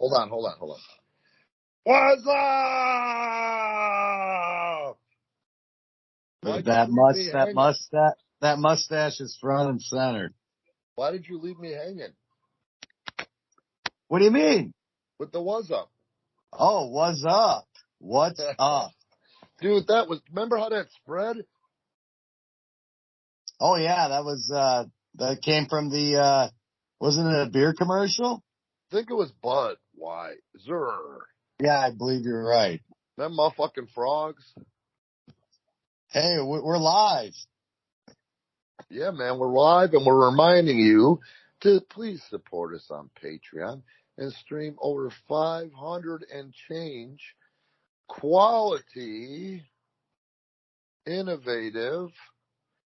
Hold on. What's up? That mustache is front and center. Why did you leave me hanging? What do you mean? With the what's up? Oh, what's up? What's up? Dude, remember how that spread? Oh yeah, that came from wasn't it a beer commercial? I think it was Budweiser. Yeah, I believe you're right. Them motherfucking frogs. Hey, we're live. Yeah, man, we're live, and we're reminding you to please support us on Patreon and stream over 500 and change quality, innovative,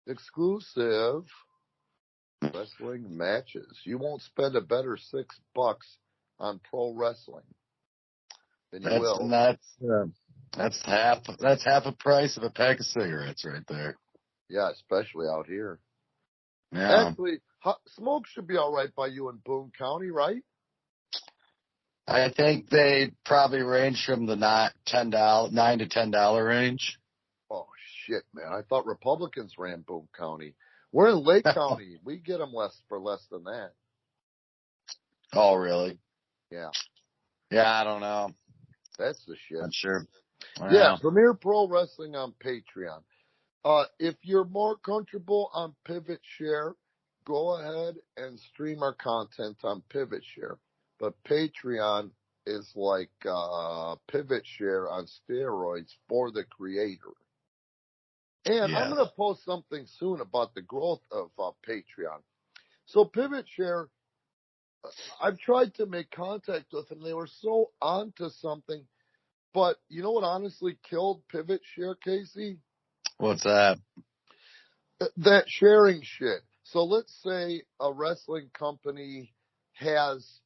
exclusive wrestling matches. You won't spend a better $6 on pro wrestling than you will. That's half a price of a pack of cigarettes right there. Yeah, especially out here. Yeah. Actually, smoke should be all right by you in Boone County, right? I think they probably range from the $9 to $10 range. Oh shit, man! I thought Republicans ran Boone County. We're in Lake County. We get them for less than that. Oh, really? Yeah. Yeah, I don't know. That's the shit. I'm sure. Yeah, Premier Pro Wrestling on Patreon. If you're more comfortable on Pivot Share, go ahead and stream our content on Pivot Share. But Patreon is like Pivot Share on steroids for the creator. And I'm going to post something soon about the growth of Patreon. So Pivot Share, I've tried to make contact with them. They were so onto something. But you know what honestly killed Pivot Share, Casey? What's that? That sharing shit. So let's say a wrestling company has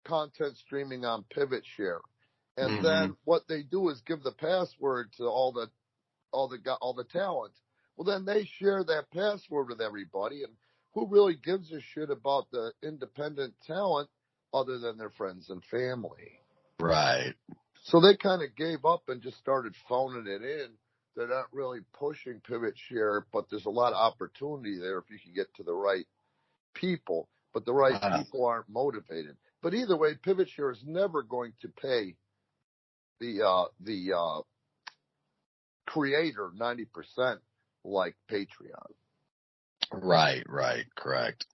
content streaming on Pivot Share, and then what they do is give the password to all the talent. Well, then they share that password with everybody, and who really gives a shit about the independent talent other than their friends and family? Right. So they kind of gave up and just started phoning it in. They're not really pushing Pivot Share, but there's a lot of opportunity there if you can get to the right people. But the right people aren't motivated. But either way, Pivot Share is never going to pay the creator 90% like Patreon. Right. Correct.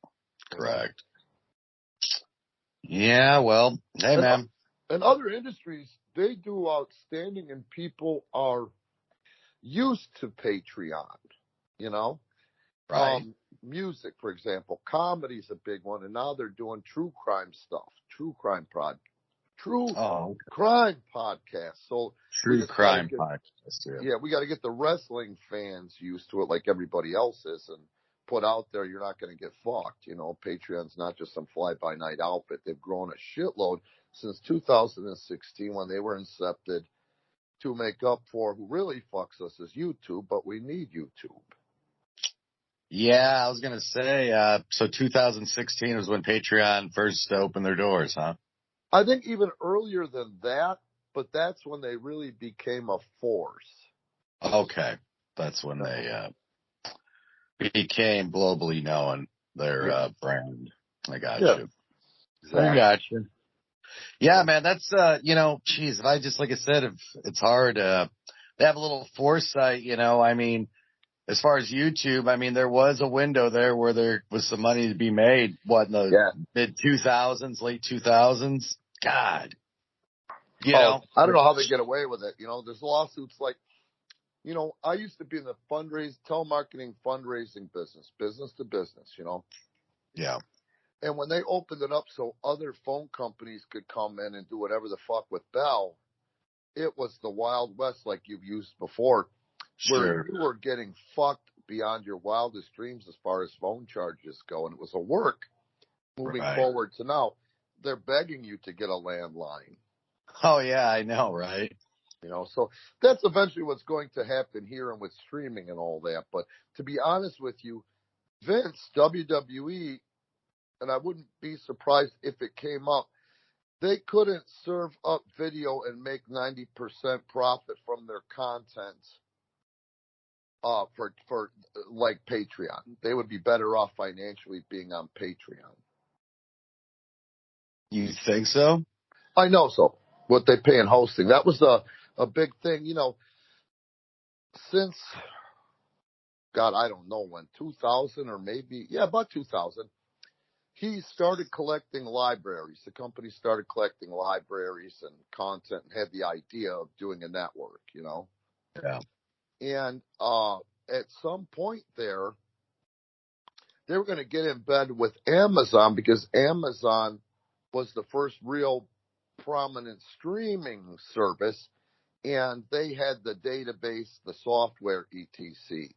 Yeah, well, hey, man. In other industries, they do outstanding, and people are used to Patreon, you know? Right. Music, for example, comedy is a big one, and now they're doing true crime stuff, crime podcast. So true crime podcast. Yeah, we got to get the wrestling fans used to it, like everybody else is, and put out there you're not going to get fucked. You know, Patreon's not just some fly-by-night outfit. They've grown a shitload since 2016 when they were incepted to make up for who really fucks us is YouTube, but we need YouTube. Yeah, I was going to say, so 2016 was when Patreon first opened their doors, huh? I think even earlier than that, but that's when they really became a force. Okay. That's when they became globally known, their brand. I got you. Exactly. I got you. Yeah, man, that's, geez, like I said, if it's hard, they have a little foresight, I mean, as far as YouTube, I mean, there was a window there where there was some money to be made, in the mid 2000s, late 2000s? God. I don't know how they get away with it. There's lawsuits like, I used to be in the telemarketing fundraising business to business, Yeah. And when they opened it up so other phone companies could come in and do whatever the fuck with Bell, it was the Wild West like you've used before, where you were getting fucked beyond your wildest dreams as far as phone charges go. And it was a work moving forward to now. They're begging you to get a landline. Oh, yeah, I know, right? So that's eventually what's going to happen here and with streaming and all that. But to be honest with you, Vince, WWE, and I wouldn't be surprised if it came up, they couldn't serve up video and make 90% profit from their content for like Patreon. They would be better off financially being on Patreon. You think so? I know so. What they pay in hosting. That was a big thing, since, God, I don't know when, 2000 or maybe, about 2000. He started collecting libraries. The company started collecting libraries and content and had the idea of doing a network, Yeah. And at some point there, they were going to get in bed with Amazon because Amazon was the first real prominent streaming service, and they had the database, the software, etc.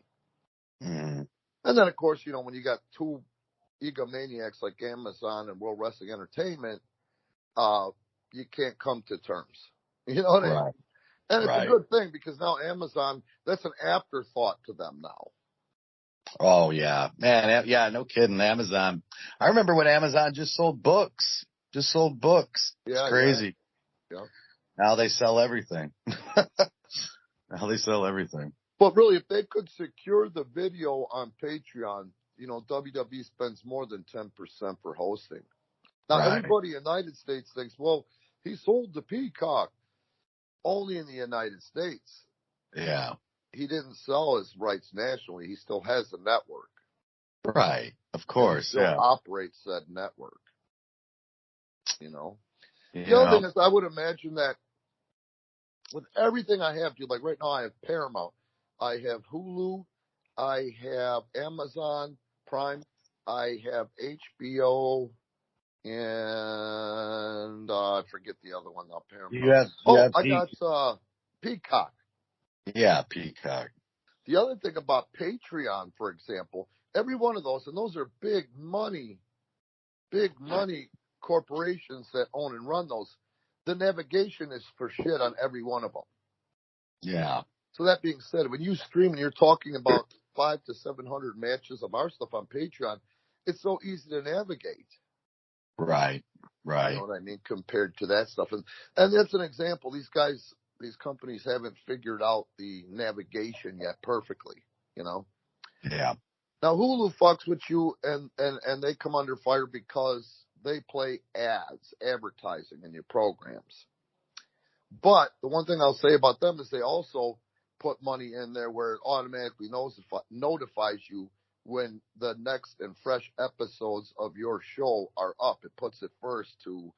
Mm. And then, of course, when you got two egomaniacs like Amazon and World Wrestling Entertainment, you can't come to terms. You know what I mean? And it's a good thing because now Amazon, that's an afterthought to them now. Oh, yeah. Man, yeah, no kidding. Amazon. I remember when Amazon just sold books. It's crazy. Yeah. Now they sell everything. But really, if they could secure the video on Patreon, WWE spends more than 10% for hosting. Now, everybody in the United States thinks, well, he sold to Peacock. Only in the United States. Yeah. He didn't sell his rights nationally. He still has a network. Right. Of course. He still operates that network. The other thing is, I would imagine that with everything I have, dude, like right now I have Paramount, I have Hulu, I have Amazon Prime, I have HBO, and I forget the other one now, Paramount. I got Peacock. Yeah, Peacock. The other thing about Patreon, for example, every one of those, and those are big money corporations that own and run those, the navigation is for shit on every one of them. Yeah. So that being said, when you stream and you're talking about 500 to 700 matches of our stuff on Patreon, it's so easy to navigate. Right. You know what I mean? Compared to that stuff. And that's an example. These companies haven't figured out the navigation yet perfectly, Yeah. Now Hulu fucks with you and they come under fire because they play advertising in your programs. But the one thing I'll say about them is they also put money in there where it automatically notifies you when the next and fresh episodes of your show are up. It puts it first to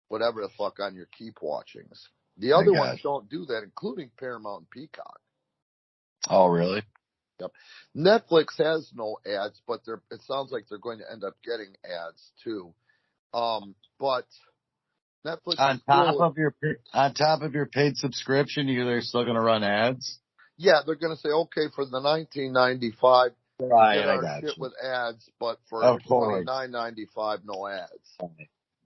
whatever the fuck on your keep watchings. The other ones don't do that, including Paramount and Peacock. Oh, really? Yep. Netflix has no ads, but it sounds like they're going to end up getting ads too. But Netflix on top of your paid subscription, they're still going to run ads. Yeah, they're going to say, okay, for the $19.95, right, get our shit with ads, but for $29.95, no ads.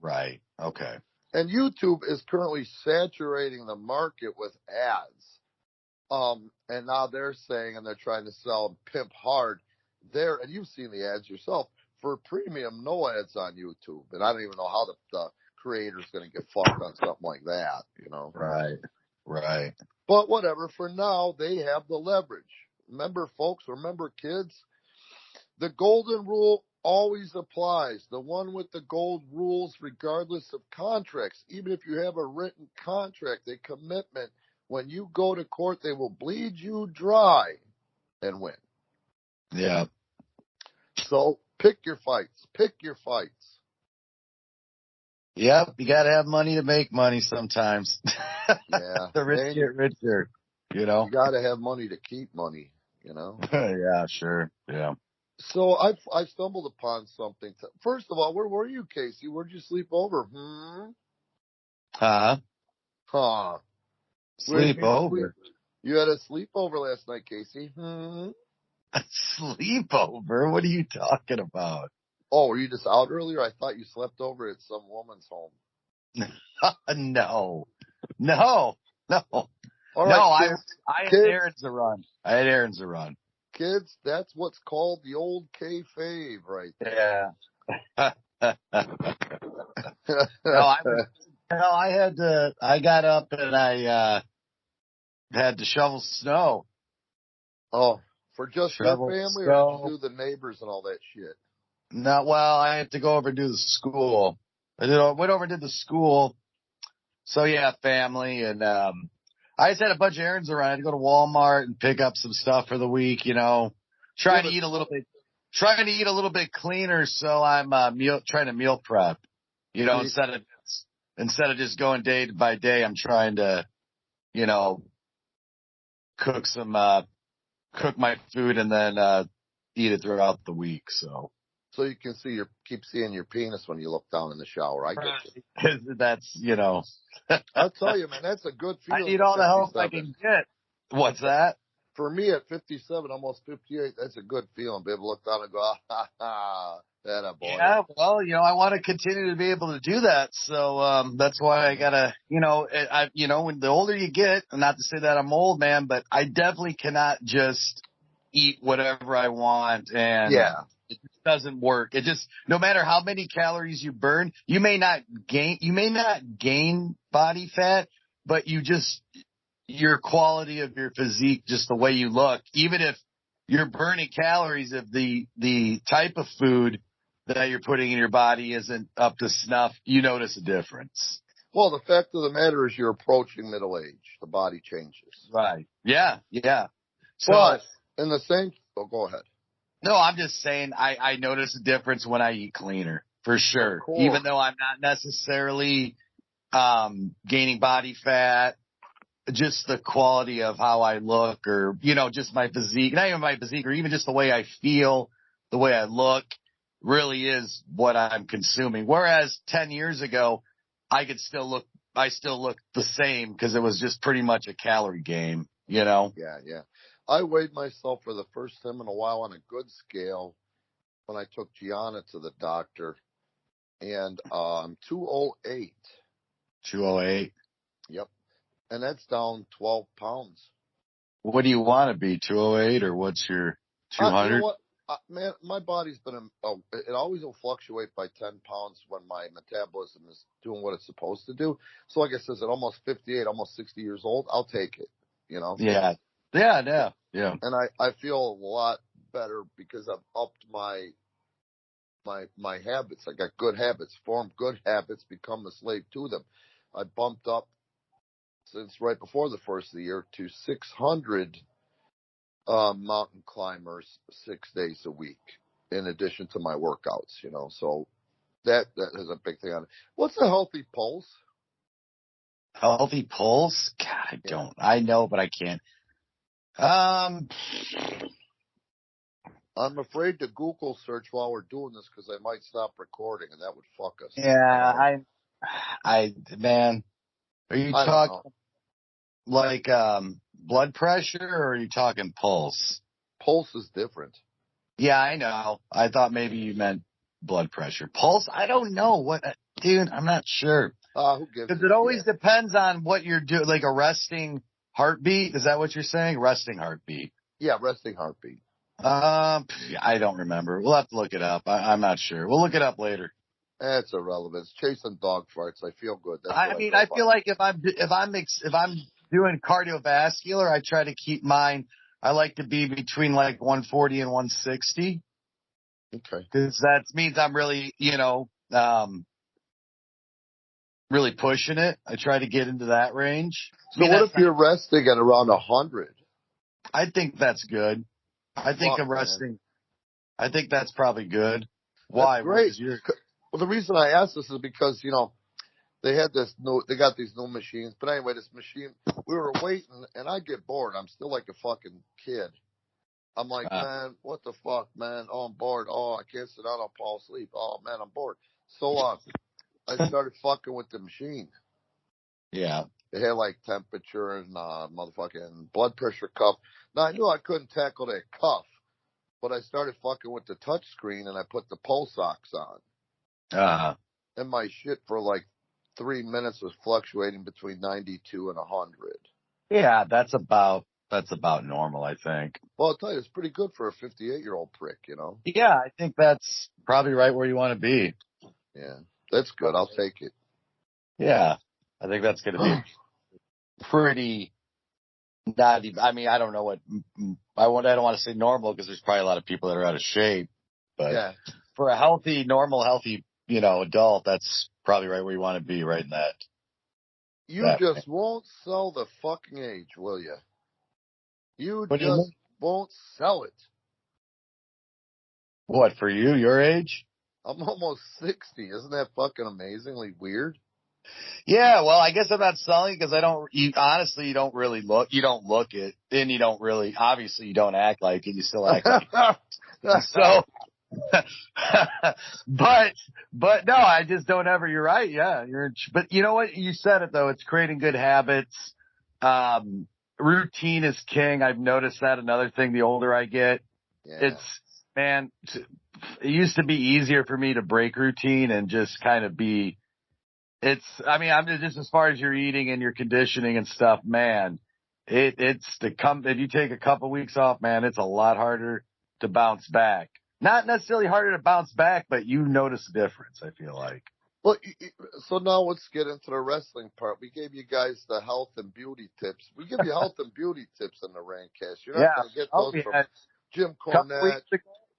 Right. Okay. And YouTube is currently saturating the market with ads. And now they're saying, and they're trying to sell and pimp hard there, and you've seen the ads yourself, for premium, no ads on YouTube. And I don't even know how the creator's going to get fucked on something like that, Right. But whatever, for now, they have the leverage. Remember, folks, kids, the golden rule always applies. The one with the gold rules regardless of contracts. Even if you have a written contract, a commitment, when you go to court, they will bleed you dry and win. Yeah. So pick your fights. Yep, you got to have money to make money sometimes. Yeah. The rich get richer, You got to have money to keep money, Yeah, sure. Yeah. So I stumbled upon something. First of all, where were you, Casey? Where'd you sleep over? Huh? Sleep over? You had a sleepover last night, Casey. A sleepover? What are you talking about? Oh, were you just out earlier? I thought you slept over at some woman's home. No. All right, I had errands to run. kids, that's what's called the old kayfabe right there. Yeah. I got up and I had to shovel snow. Oh, for just your Shovel family, or did you snow. do the neighbors and all that shit? No, well, I had to go over and do the school. Went over and did the school. So yeah, family, and I just had a bunch of errands around. I had to go to Walmart and pick up some stuff for the week. Trying to eat a little bit cleaner. So I'm trying to meal prep. Instead of just going day by day, I'm trying to cook cook my food and then eat it throughout the week. So you can keep seeing your penis when you look down in the shower. I get you. That's I'll tell you, man, that's a good feeling. I need all the help I can get. What's that? For me at 57, almost 58, that's a good feeling. Be able to look down and go, that a boy. Yeah, well, I want to continue to be able to do that. So that's why I gotta, when the older you get, and not to say that I'm old, man, but I definitely cannot just eat whatever I want, and it just doesn't work. It just, no matter how many calories you burn, you may not gain body fat, but your quality of your physique, just the way you look, even if you're burning calories, if the type of food that you're putting in your body isn't up to snuff, you notice a difference. Well, the fact of the matter is you're approaching middle age. The body changes. Right. Yeah. Yeah. So, but in the same, go ahead. No, I'm just saying I notice a difference when I eat cleaner, for sure. Even though I'm not necessarily gaining body fat, just the quality of how I look, or, just my physique, not even my physique, or even just the way I feel, the way I look, really is what I'm consuming. Whereas 10 years ago, I still look the same because it was just pretty much a calorie game, Yeah. I weighed myself for the first time in a while on a good scale when I took Gianna to the doctor, and 208. 208. Yep. And that's down 12 pounds. What do you want to be, 208, or what's your 200? You know what? Man, my body's been, it always will fluctuate by 10 pounds when my metabolism is doing what it's supposed to do. So like I said, at almost 58, almost 60 years old, I'll take it, Yeah. And I feel a lot better because I've upped my habits. I got good habits, formed good habits, become a slave to them. I bumped up since right before the first of the year to 600 mountain climbers 6 days a week, in addition to my workouts, so that is a big thing on it. What's a healthy pulse? Healthy pulse? God, I know, but I can't. I'm afraid to Google search while we're doing this because I might stop recording and that would fuck us. Yeah, man, are you talking like blood pressure, or are you talking pulse? Pulse is different. Yeah, I know. I thought maybe you meant blood pressure. Pulse? I don't know dude. I'm not sure. Who gives? Because it always depends on what you're doing, like a resting heartbeat. Is that what you're saying? Resting heartbeat. Yeah, resting heartbeat. I don't remember. We'll have to look it up. I'm not sure. We'll look it up later. It's irrelevant. It's chasing dog farts. I feel good. I feel like if I'm doing cardiovascular, I try to keep mine. I like to be between like 140 and 160. Okay. Because that means I'm really, really pushing it. I try to get into that range. So what if you're resting at around 100? I think that's good. I think that's probably good. Why? That's great. Well, the reason I asked this is because, they got these new machines. But anyway, this machine, we were waiting, and I get bored. I'm still like a fucking kid. I'm like, man, what the fuck, man? Oh, I'm bored. Oh, I can't sit down. I'll fall asleep. Oh, man, I'm bored. So I started fucking with the machine. Yeah. They had like temperature and motherfucking blood pressure cuff. Now, I knew I couldn't tackle that cuff, but I started fucking with the touch screen, and I put the pulse ox on. And my shit for like 3 minutes was fluctuating between 92 and 100. Yeah, that's about that's about normal, I think. Well, I'll tell you, it's pretty good for a 58-year-old prick, you know? Yeah, I think that's probably right where you want to be. Yeah, that's good. I'll take it. Yeah, I think that's going to be pretty not even, I mean, I don't know what, I don't want to say normal because there's probably a lot of people that are out of shape, but Yeah. for a healthy, normal, healthy, adult, that's probably right where you want to be, right in that. You just won't sell the fucking age, will you? You What do you just mean? won't sell it. What, for you, your age? I'm almost 60. Isn't that fucking amazingly weird? Yeah, well, I guess I'm not selling because honestly, you don't really look, you don't look it, and you don't really, obviously you don't act like it, you still act like it. So, but no, I just don't ever, you're right, yeah, but you know what, you said it though, it's creating good habits, routine is king, I've noticed that, another thing, the older I get, man, it used to be easier for me to break routine and just kind of be, I'm just as far as your eating and your conditioning and stuff, man, if you take a couple weeks off, man, it's a lot harder to bounce back. Not necessarily harder to bounce back, but you notice the difference, I feel like. Well, so now let's get into the wrestling part. We gave you guys the health and beauty tips. We give you health and beauty tips in the Randcast. You're not going to get those from Jim Cornette.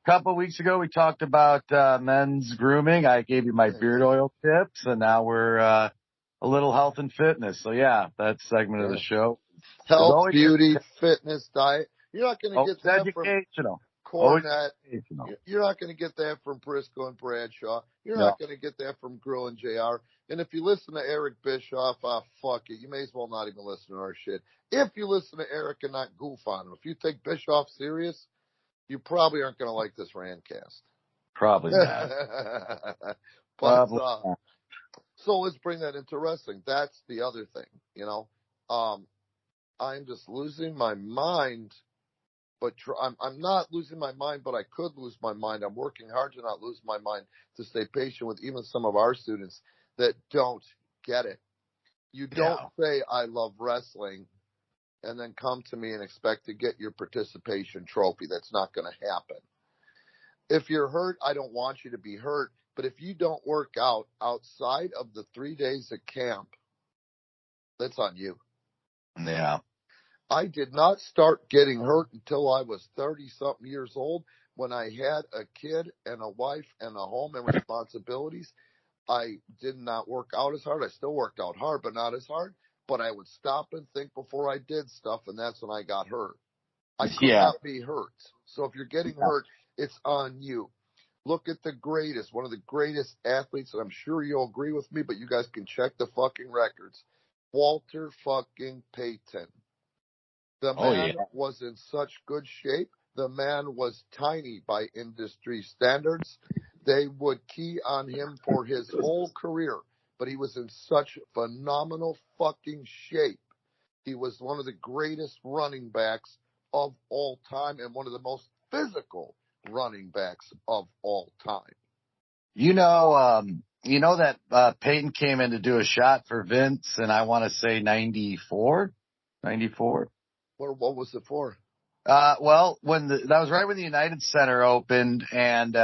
Couple weeks ago, we talked about men's grooming. I gave you my beard oil tips, and now we're a little health and fitness. So, yeah, that segment of the show. Health, beauty, fitness, diet. You're not going to get that educational. From Cornette. You're not going to get that from Briscoe and Bradshaw. You're not going to get that from Grill and JR. And if you listen to Eric Bischoff, fuck it. You may as well not even listen to our shit. If you listen to Eric and not goof on him. If you take Bischoff serious, you probably aren't going to like this Randcast. Probably not. So let's bring that into wrestling. That's the other thing, I'm just losing my mind, but I'm not losing my mind, but I could lose my mind. I'm working hard to not lose my mind, to stay patient with even some of our students that don't get it. You don't say, I love wrestling, and then come to me and expect to get your participation trophy. That's not going to happen. If you're hurt, I don't want you to be hurt. But if you don't work out outside of the 3 days of camp, that's on you. Yeah. I did not start getting hurt until I was 30-something years old, when I had a kid and a wife and a home and responsibilities. I did not work out as hard. I still worked out hard, but not as hard. But I would stop and think before I did stuff, and that's when I got hurt. I could not be hurt. So if you're getting hurt, it's on you. Look at the greatest, one of the greatest athletes, and I'm sure you'll agree with me, but you guys can check the fucking records. Walter fucking Payton. The man was in such good shape. The man was tiny by industry standards. They would key on him for his whole career, but he was in such phenomenal fucking shape. He was one of the greatest running backs of all time and one of the most physical running backs of all time. You know that Peyton came in to do a shot for Vince, and I want to say 94? 94? What was it for? Well, that was right when the United Center opened, and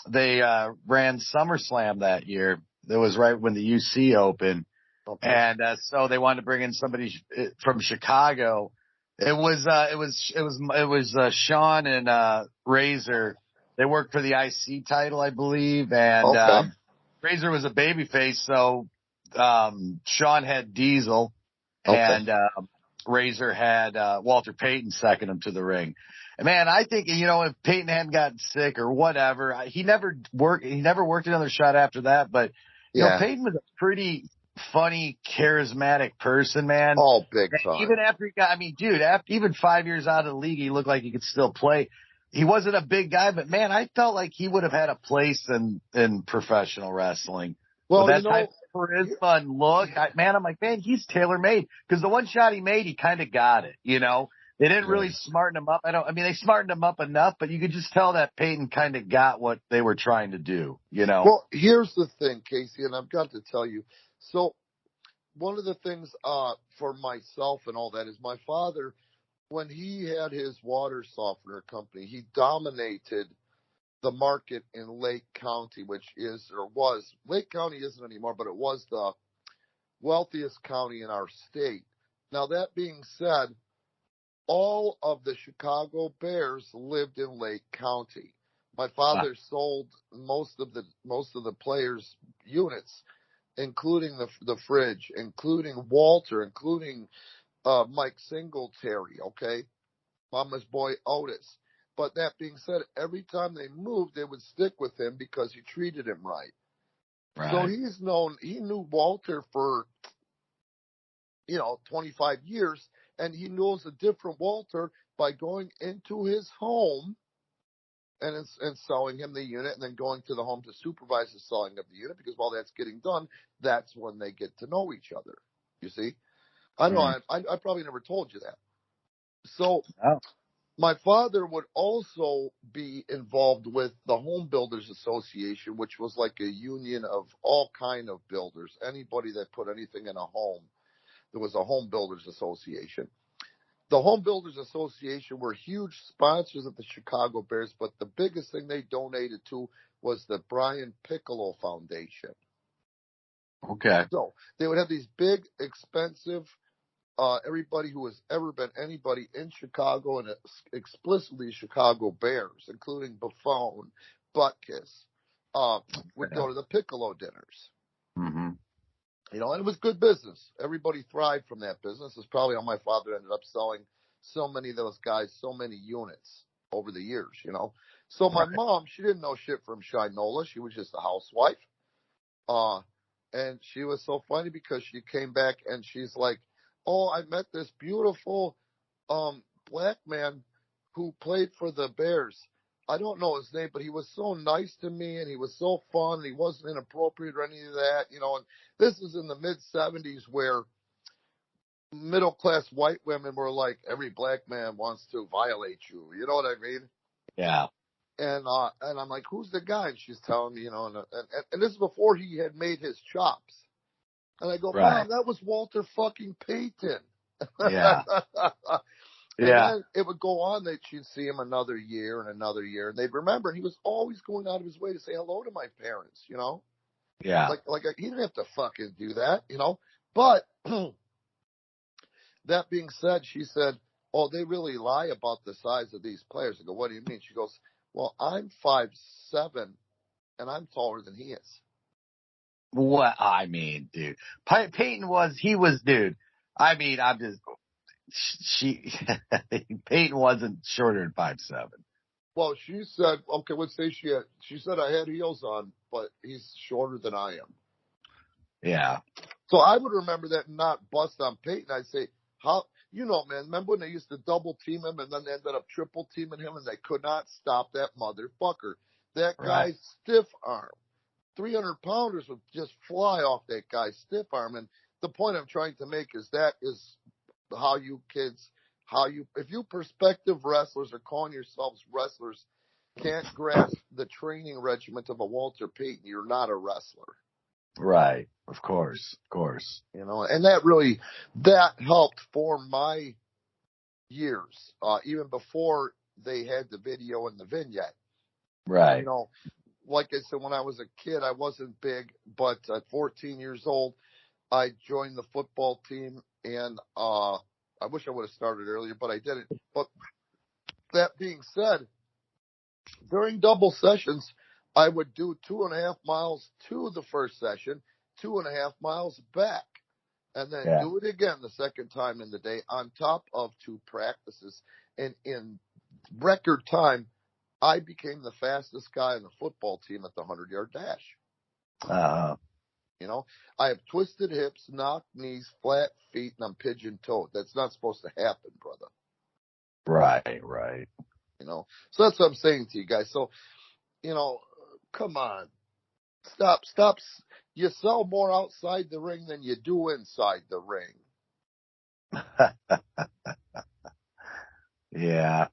they ran SummerSlam that year. That was right when the UC opened, and so they wanted to bring in somebody from Chicago. It was Sean and Razor. They worked for the IC title, I believe, and Razor was a babyface, so Sean had Diesel, and Razor had Walter Payton second him to the ring. And man, I think, if Payton hadn't gotten sick or whatever, he never worked another shot after that. But, Payton was a pretty funny, charismatic person, man. All big time. Even after he got, even 5 years out of the league, he looked like he could still play. He wasn't a big guy, but man, I felt like he would have had a place in professional wrestling. Well, that type of charisma and look, I'm like, man, he's tailor-made. Because the one shot he made, he kind of got it, They didn't really smarten him up. They smartened him up enough, but you could just tell that Peyton kind of got what they were trying to do, Well, here's the thing, Casey, and I've got to tell you. So one of the things for myself and all that is my father when he had his water softener company, he dominated the market in Lake County, which is, or was, Lake County isn't anymore, but it was the wealthiest county in our state. Now, that being said, all of the Chicago Bears lived in Lake County. My father sold most of the players' units, including the fridge, including Walter, including Mike Singletary, okay? Mama's boy Otis. But that being said, every time they moved, they would stick with him because he treated him right. So he knew Walter for, 25 years, and he knows a different Walter by going into his home and selling him the unit, and then going to the home to supervise the selling of the unit, because while that's getting done, that's when they get to know each other. You see? I know I probably never told you that. So my father would also be involved with the Home Builders Association, which was like a union of all kind of builders. Anybody that put anything in a home, there was a Home Builders Association. The Home Builders Association were huge sponsors of the Chicago Bears, but the biggest thing they donated to was the Brian Piccolo Foundation. Okay. So they would have these big, expensive, everybody who has ever been anybody in Chicago, and explicitly Chicago Bears, including Buffon, Butkus, would go to the Piccolo dinners. Mm-hmm. And it was good business. Everybody thrived from that business. It's probably how my father ended up selling so many of those guys so many units over the years, So my mom, she didn't know shit from Shinola. She was just a housewife. And she was so funny because she came back and she's like, "Oh, I met this beautiful black man who played for the Bears. I don't know his name, but he was so nice to me, and he was so fun, and he wasn't inappropriate or any of that, And this is in the mid-'70s, where middle-class white women were like, every black man wants to violate you. You know what I mean? Yeah. And I'm like, who's the guy? And she's telling me, and this is before he had made his chops. And I go, Mom, that was Walter fucking Payton. Yeah. And then it would go on that she'd see him another year, and they'd remember. And he was always going out of his way to say hello to my parents, Yeah. Like he didn't have to fucking do that, But that being said, she said, "Oh, they really lie about the size of these players." I go, "What do you mean?" She goes, "Well, I'm 5'7", and I'm taller than he is." What? I mean, dude, Peyton was, dude. I mean, Peyton wasn't shorter than 5'7". Well, she said, okay, let's say she said I had heels on, but he's shorter than I am. Yeah. So I would remember that and not bust on Peyton. I'd say, how, man, remember when they used to double team him and then they ended up triple teaming him and they could not stop that motherfucker. That guy's stiff arm. 300-pounders would just fly off that guy's stiff arm. And the point I'm trying to make is that is how you kids, if you prospective wrestlers are calling yourselves wrestlers, can't grasp the training regiment of a Walter Payton, you're not a wrestler. Right. Of course. And that helped form my years, even before they had the video and the vignette. Right. Like I said, when I was a kid, I wasn't big, but at 14 years old, I joined the football team, and I wish I would have started earlier, but I didn't. But that being said, during double sessions, I would do 2.5 miles to the first session, 2.5 miles back, and then do it again the second time in the day on top of 2 practices. And in record time, I became the fastest guy on the football team at the 100-yard dash. I have twisted hips, knocked knees, flat feet, and I'm pigeon-toed. That's not supposed to happen, brother. Right. So that's what I'm saying to you guys. So, come on. Stop. You sell more outside the ring than you do inside the ring. Yeah.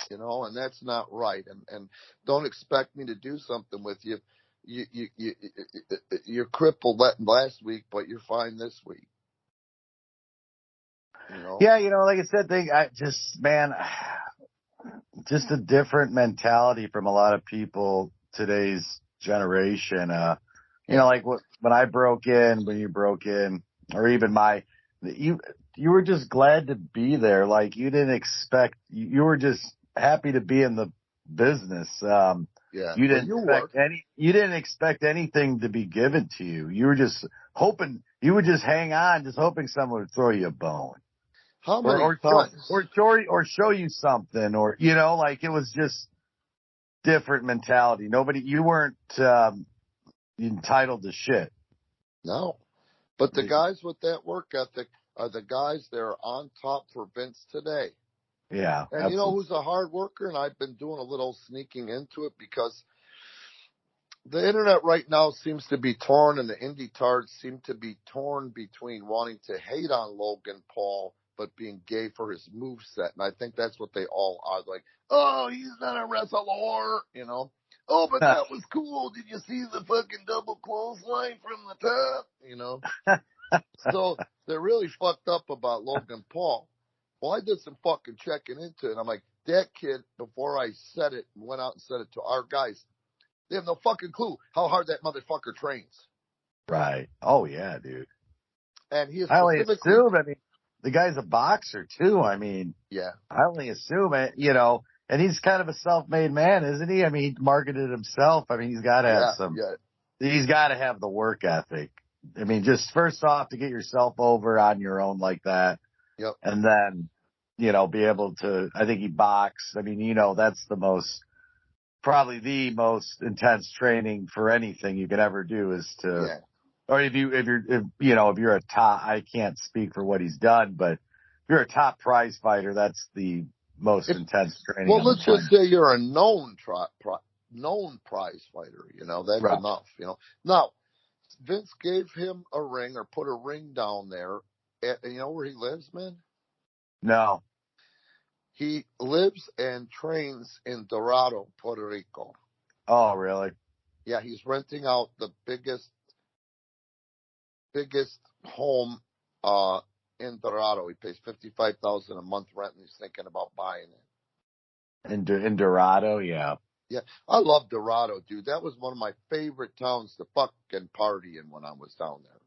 And that's not right. And don't expect me to do something with you. You're crippled last week, but you're fine this week. Yeah, like I said, just a different mentality from a lot of people today's generation. Like when I broke in, when you broke in, or even you were just glad to be there. Like you didn't expect, you were just happy to be in the business. You didn't expect anything to be given to you. You were just hoping, you would just hang on, just hoping someone would throw you a bone. How many times? Or show you something, or, like it was just different mentality. You weren't, entitled to shit. No. But the guys with that work ethic are the guys that are on top for Vince today. Yeah. And absolutely. you know who's a hard worker? And I've been doing a little sneaking into it because the internet right now seems to be torn, and the indie tards seem to be torn between wanting to hate on Logan Paul but being gay for his moveset. And I think that's what they all are. Like, oh, he's not a wrestler, Oh, but that was cool. Did you see the fucking double clothesline from the top? So they're really fucked up about Logan Paul. Well, I did some fucking checking into it. And I'm like, that kid, before I said it, went out and said it to our guys, they have no fucking clue how hard that motherfucker trains. Right. Oh, yeah, dude. And he is I only assume, the guy's a boxer, too. Yeah. I only assume it, and he's kind of a self-made man, isn't he? He marketed himself. He's got to have he's got to have the work ethic. Just first off, to get yourself over on your own like that. Yep. And then, be able to, I think he boxed. That's probably the most intense training for anything you could ever do is to, or if you're a top, I can't speak for what he's done, but if you're a top prize fighter, that's the most intense training. Well, let's just say you're a known prize fighter, that's right. Enough, Now, Vince gave him a ring or put a ring down there. And you know where he lives, man? No. He lives and trains in Dorado, Puerto Rico. Oh, really? Yeah, he's renting out the biggest home in Dorado. He pays $55,000 a month rent, and he's thinking about buying it. In Dorado, yeah. Yeah, I love Dorado, dude. That was one of my favorite towns to fucking party in when I was down there.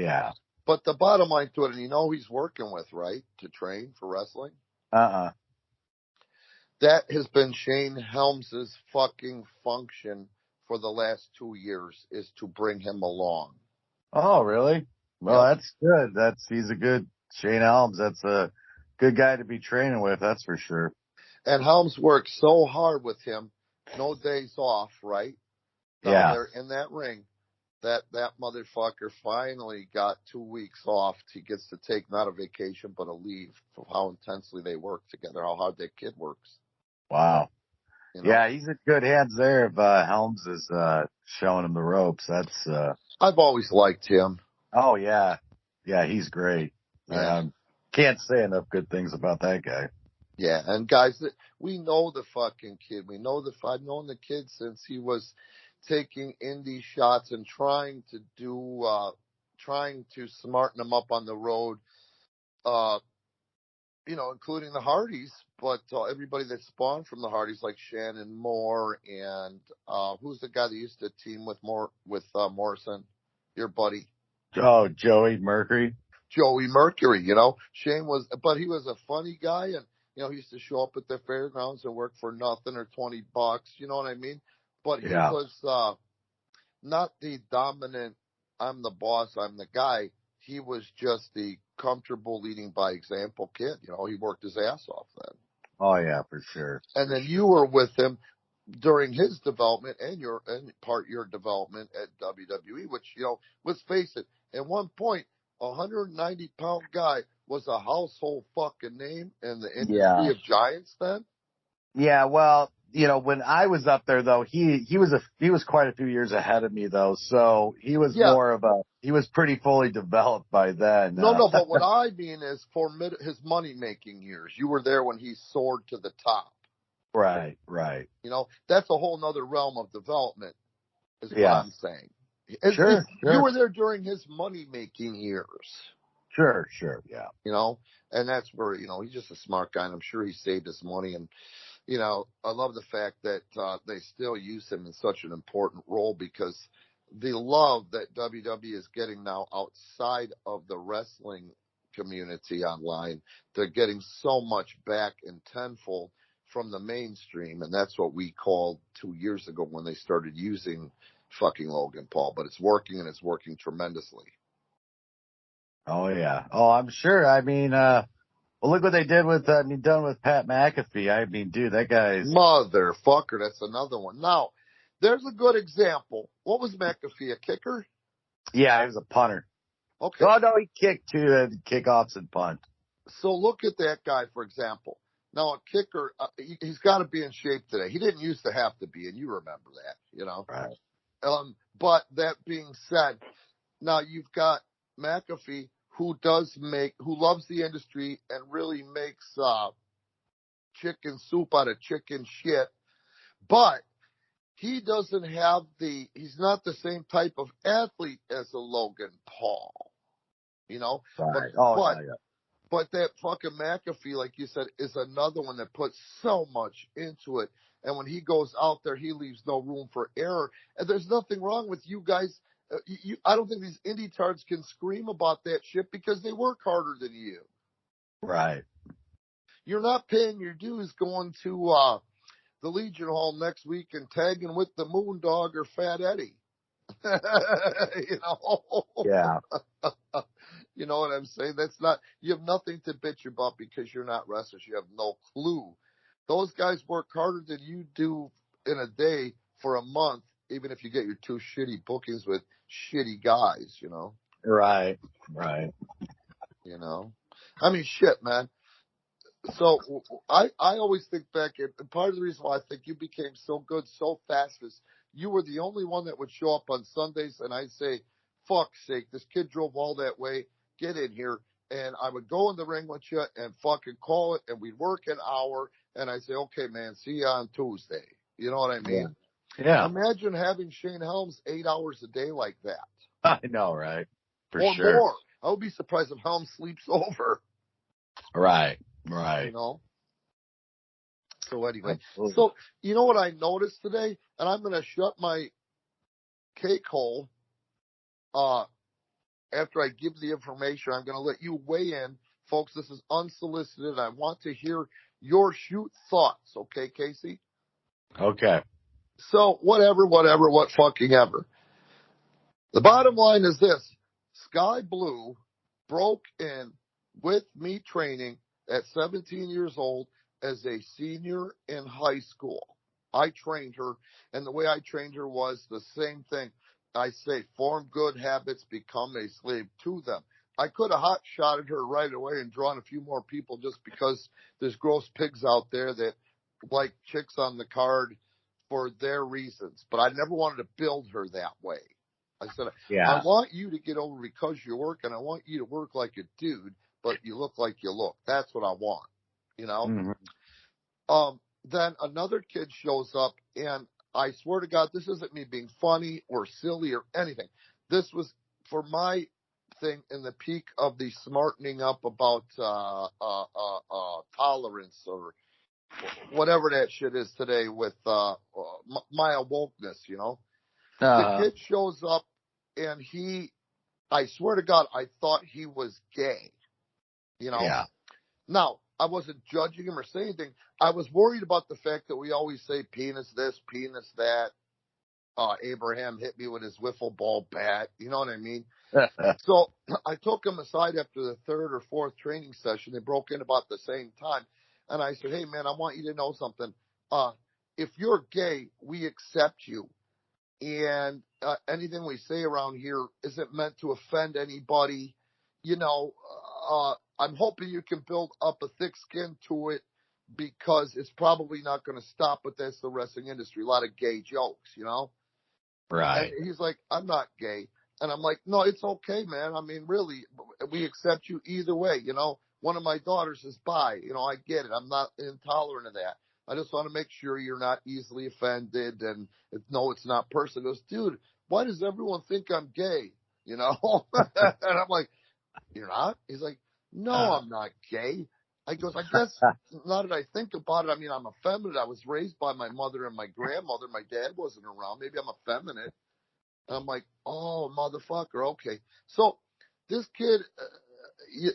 Yeah. But the bottom line to it, and who he's working with, right, to train for wrestling? That has been Shane Helms' fucking function for the last 2 years, is to bring him along. Oh, really? Well, That's good. He's a good Shane Helms. That's a good guy to be training with. That's for sure. And Helms worked so hard with him, no days off, right? Down there in that ring, that motherfucker finally got 2 weeks off. He gets to take not a vacation, but a leave for how intensely they work together, how hard that kid works. Wow. Yeah, he's in good hands there if Helms is showing him the ropes. That's I've always liked him. Oh, yeah. Yeah, he's great. Yeah. Can't say enough good things about that guy. Yeah, and guys, we know the fucking kid. I've known the kid since he was taking indie shots and trying to smarten him up on the road, including the Hardys, but everybody that spawned from the Hardys, like Shannon Moore and who's the guy that used to team with Morrison, your buddy? Oh, Joey Mercury. Shane but he was a funny guy, and he used to show up at the fairgrounds and work for nothing or $20. You know what I mean? But he was not the dominant, I'm the boss, I'm the guy. He was just the comfortable leading by example kid. He worked his ass off then. Oh, yeah, for sure. And then you were with him during his development and your development at WWE, which, let's face it, at one point, a 190-pound guy was a household fucking name in the industry of giants then. Yeah, well, when I was up there though, he was quite a few years ahead of me though, so he was he was pretty fully developed by then. No, but what I mean is for his money-making years, you were there when he soared to the top. Right. That's a whole nother realm of development, is what I'm saying. Sure. You were there during his money-making years. Sure, yeah. And that's where, he's just a smart guy, and I'm sure he saved his money. And, I love the fact that they still use him in such an important role, because the love that WWE is getting now outside of the wrestling community online, they're getting so much back in tenfold from the mainstream. And that's what we called 2 years ago when they started using fucking Logan Paul. But it's working, and it's working tremendously. Oh, yeah. Oh, I'm sure. I mean, well, look what they did with, done with Pat McAfee. I mean, dude, that guy's... Motherfucker, that's another one. Now, there's a good example. What was McAfee, a kicker? Yeah, he was a punter. Okay. Oh, no, he kicked too, kickoffs and punt. So look at that guy, for example. Now, a kicker, he's got to be in shape today. He didn't used to have to be, and you remember that, Right. But that being said, now you've got McAfee, who loves the industry and really makes chicken soup out of chicken shit, but he doesn't have he's not the same type of athlete as a Logan Paul, Right. But that fucking McAfee, like you said, is another one that puts so much into it. And when he goes out there, he leaves no room for error. And there's nothing wrong with you guys. I don't think these indie tards can scream about that shit, because they work harder than you. Right. You're not paying your dues going to the Legion Hall next week and tagging with the Moondog or Fat Eddie. Yeah. You know what I'm saying? You have nothing to bitch about, because you're not wrestlers. You have no clue. Those guys work harder than you do in a day for a month, even if you get your 2 shitty bookings with shitty guys, Right. I mean, shit, man. So I always think back, and part of the reason why I think you became so good so fast is you were the only one that would show up on Sundays, and I'd say, fuck's sake, this kid drove all that way, get in here. And I would go in the ring with you and fucking call it, and we'd work an hour, and I'd say, okay, man, see you on Tuesday. You know what I mean? Yeah. Imagine having Shane Helms 8 hours a day like that. I know, right? For or sure. more. I would be surprised if Helms sleeps over. Right. So anyway, Absolutely. so you know what I noticed today, and I'm going to shut my cake hole after I give the information. I'm going to let you weigh in, folks. This is unsolicited. I want to hear your shoot thoughts, okay, Casey? Okay. So whatever, what fucking ever. The bottom line is this: Skye Blue broke in with me training at 17 years old as a senior in high school. I trained her, and the way I trained her was the same thing. I say, form good habits, become a slave to them. I could have hot-shotted her right away and drawn a few more people, just because there's gross pigs out there that like chicks on the card for their reasons. But I never wanted to build her that way. I said, Yeah. I want you to get over because you work, and I want you to work like a dude, but you look like you look. That's what I want, Mm-hmm. Then another kid shows up, and I swear to God, this isn't me being funny or silly or anything. This was for my thing in the peak of the smartening up about tolerance or whatever that shit is today with my awokeness, The kid shows up, and I swear to God, I thought he was gay, Yeah. Now, I wasn't judging him or saying anything. I was worried about the fact that we always say penis this, penis that. Abraham hit me with his wiffle ball bat. You know what I mean? So I took him aside after the 3rd or 4th training session. They broke in about the same time. And I said, hey, man, I want you to know something. If you're gay, we accept you. And anything we say around here isn't meant to offend anybody. I'm hoping you can build up a thick skin to it, because it's probably not going to stop, but that's the wrestling industry. A lot of gay jokes, Right. And he's like, I'm not gay. And I'm like, no, it's okay, man. I mean, really, we accept you either way. One of my daughters is bi. I get it. I'm not intolerant of that. I just want to make sure you're not easily offended. And no, it's not personal. He goes, dude, why does everyone think I'm gay? And I'm like, You're not? He's like, no, I'm not gay. I goes, I guess now that I think about it, I mean, I'm effeminate. I was raised by my mother and my grandmother. My dad wasn't around. Maybe I'm effeminate. And I'm like, oh, motherfucker. Okay. So this kid,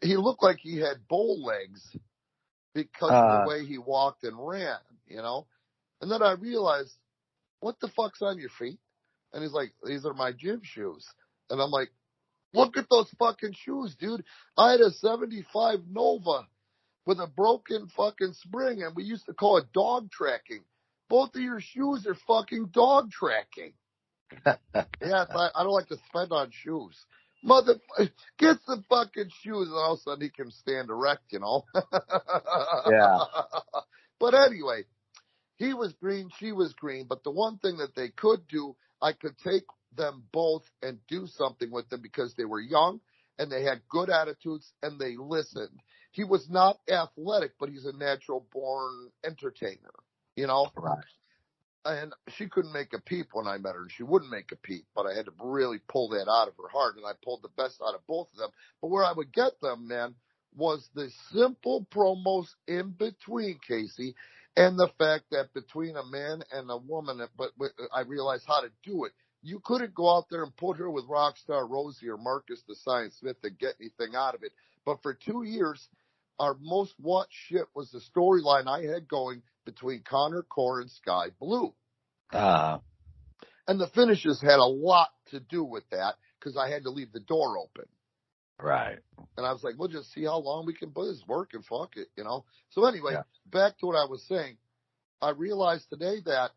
he looked like he had bow legs because of the way he walked and ran, you know? And then I realized, what the fuck's on your feet? And he's like, these are my gym shoes. And I'm like, look at those fucking shoes, dude. I had a 75 Nova with a broken fucking spring, and we used to call it dog tracking. Both of your shoes are fucking dog tracking. Yeah, I don't like to spend on shoes. Mother, get some fucking shoes, and all of a sudden he can stand erect, you know? Yeah. But anyway, he was green, she was green, but the one thing that they could do, I could take them both and do something with them because they were young and they had good attitudes and they listened. He was not athletic, but he's a natural born entertainer, you know? Right. And she couldn't make a peep when I met her. She wouldn't make a peep, but I had to really pull that out of her heart, and I pulled the best out of both of them. But where I would get them, man, was the simple promos in between, Casey, and the fact that between a man and a woman, but I realized how to do it. You couldn't go out there and put her with Rockstar Rosie or Marcus the Science Smith to get anything out of it. But for 2 years, our most watched shit was the storyline I had going between Connor Core and Skye Blue. And the finishes had a lot to do with that because I had to leave the door open. Right. And I was like, we'll just see how long we can put this work and fuck it, you know? So anyway, back to what I was saying. I realized today that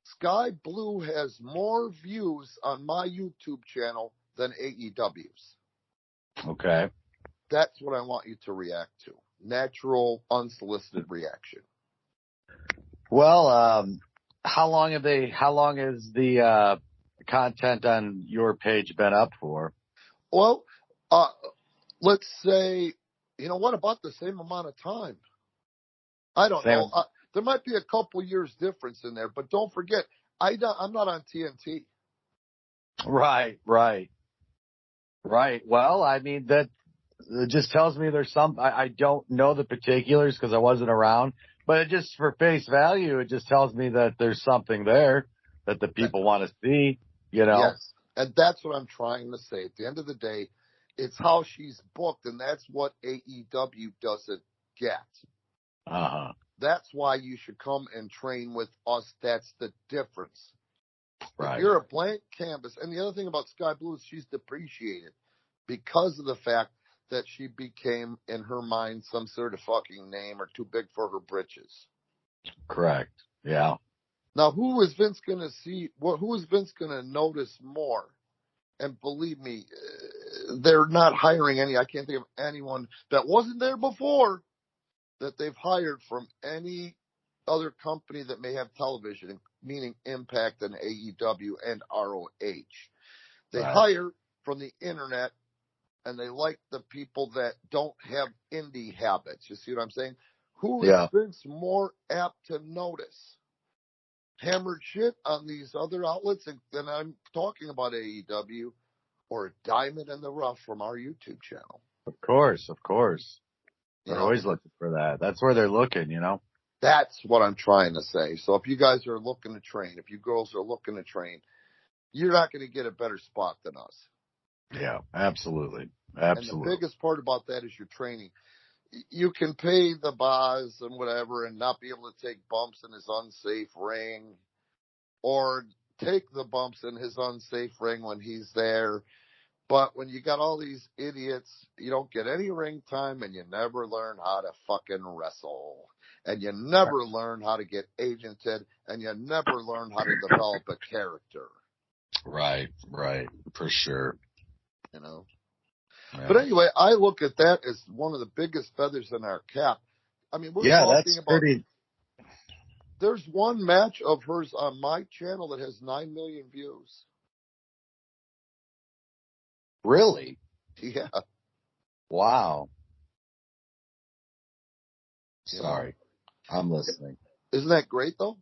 Skye Blue has more views on my YouTube channel than AEW's. Okay. That's what I want you to react to. Natural, unsolicited reaction. Well, how long has the content on your page been up for? Well, let's say, you know what, about the same amount of time. I don't know. There might be a couple years difference in there, but don't forget, I'm not on TNT. Right. Well, I mean, that just tells me there's some, I don't know the particulars because I wasn't around, but it just, for face value, it just tells me that there's something there that the people want to see, you know? Yes. And that's what I'm trying to say. At the end of the day, it's how she's booked, and that's what AEW doesn't get. That's why you should come and train with us. That's the difference. Right. If you're a blank canvas, and the other thing about Skye Blue is she's depreciated because of the fact that she became, in her mind, some sort of fucking name or too big for her britches. Correct. Yeah. Now, who is Vince going to see? Who is Vince going to notice more? And believe me, they're not hiring any. I can't think of anyone that wasn't there before that they've hired from any other company that may have television, meaning Impact and AEW and ROH. They hire from the internet, and they like the people that don't have indie habits. You see what I'm saying? Who is Vince more apt to notice? Hammered shit on these other outlets, and I'm talking about AEW, or a diamond in the rough from our YouTube channel. Of course. They're always looking for that. That's where they're looking, you know? That's what I'm trying to say. So if you guys are looking to train, if you girls are looking to train, you're not going to get a better spot than us. Yeah, absolutely. And the biggest part about that is your training. You can pay the boss and whatever and not be able to take bumps in his unsafe ring, or take the bumps in his unsafe ring when he's there. But when you got all these idiots, you don't get any ring time, and you never learn how to fucking wrestle. And you never learn how to get agented, and you never learn how to develop a character. Right. For sure. You know? Yeah. But anyway, I look at that as one of the biggest feathers in our cap. I mean, we're talking about... There's one match of hers on my channel that has 9 million views. Really? Yeah. Wow. Sorry. I'm listening. Isn't that great, though?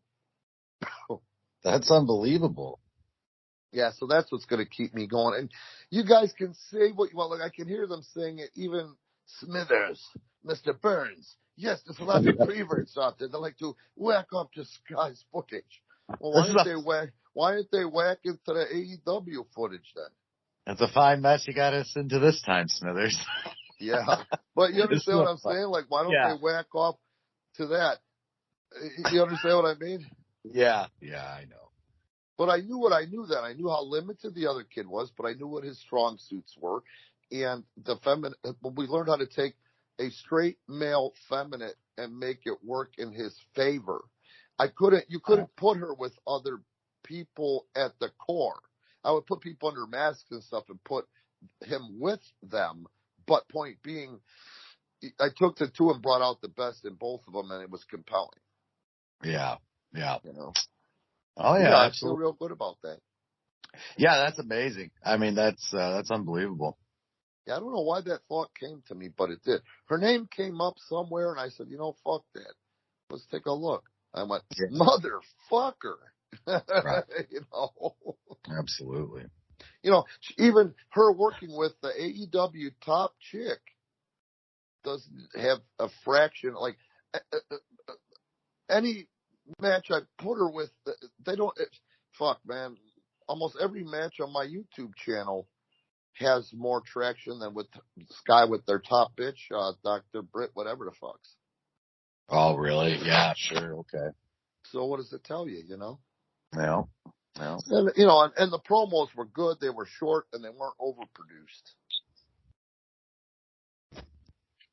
That's unbelievable. Yeah, so that's what's going to keep me going. And you guys can say what you want. Like, I can hear them saying it, even Smithers, Mr. Burns. Yes, there's a lot of preverts out there that like to whack up to Skye's footage. Well, why aren't they whacking to the AEW footage then? It's a fine mess you got us into this time, Smithers. Yeah. But you understand what I'm saying? Like, why don't they whack off to that? You understand what I mean? Yeah, I know. But I knew what I knew then. I knew how limited the other kid was, but I knew what his strong suits were. And we learned how to take a straight male feminine and make it work in his favor. You couldn't put her with other people at the core. I would put people under masks and stuff and put him with them. But point being, I took the two and brought out the best in both of them, and it was compelling. Yeah. You know. Oh yeah, I feel real good about that. Yeah, that's amazing. I mean, that's unbelievable. Yeah, I don't know why that thought came to me, but it did. Her name came up somewhere, and I said, fuck that. Let's take a look. I went, motherfucker. Right. Absolutely. Even her working with the AEW top chick doesn't have a fraction. Like, any match I put her with, they don't. Fuck, man. Almost every match on my YouTube channel has more traction than with Skye with their top bitch, Dr. Britt, whatever the fucks. Oh, really? Yeah, sure. Okay. So what does it tell you, Yeah. And, and the promos were good. They were short and they weren't overproduced.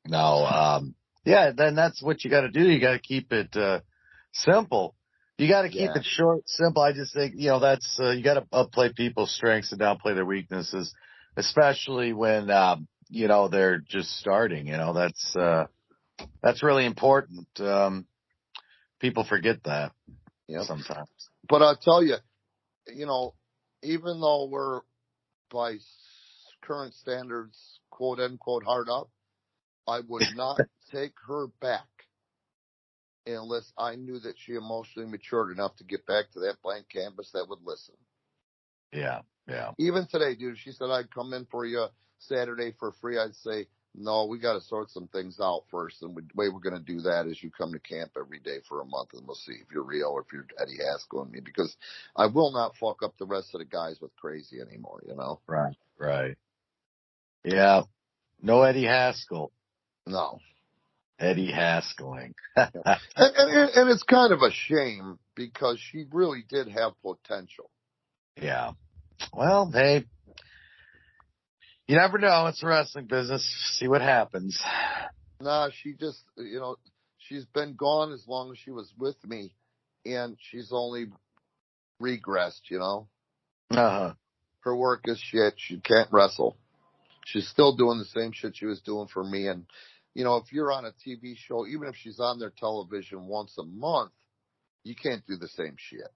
No, yeah, then that's what you got to do. You got to keep it simple. You got to keep it short, simple. I just think, that's you got to upplay people's strengths and downplay their weaknesses, especially when they're just starting. That's really important. People forget that sometimes. But I'll tell you, even though we're by current standards, quote unquote, hard up, I would not take her back unless I knew that she emotionally matured enough to get back to that blank canvas that would listen. Yeah. Even today, dude, she said I'd come in for you Saturday for free. I'd say, no, we got to sort some things out first. And the way we're going to do that is you come to camp every day for a month, and we'll see if you're real or if you're Eddie Haskell and me, because I will not fuck up the rest of the guys with crazy anymore, Right. Yeah. No Eddie Haskell. No. Eddie Haskelling. and it's kind of a shame because she really did have potential. Yeah. Well, hey, you never know. It's a wrestling business. See what happens. Nah, she just, she's been gone as long as she was with me, and she's only regressed, Uh-huh. Her work is shit. She can't wrestle. She's still doing the same shit she was doing for me. And, if you're on a TV show, even if she's on their television once a month, you can't do the same shit.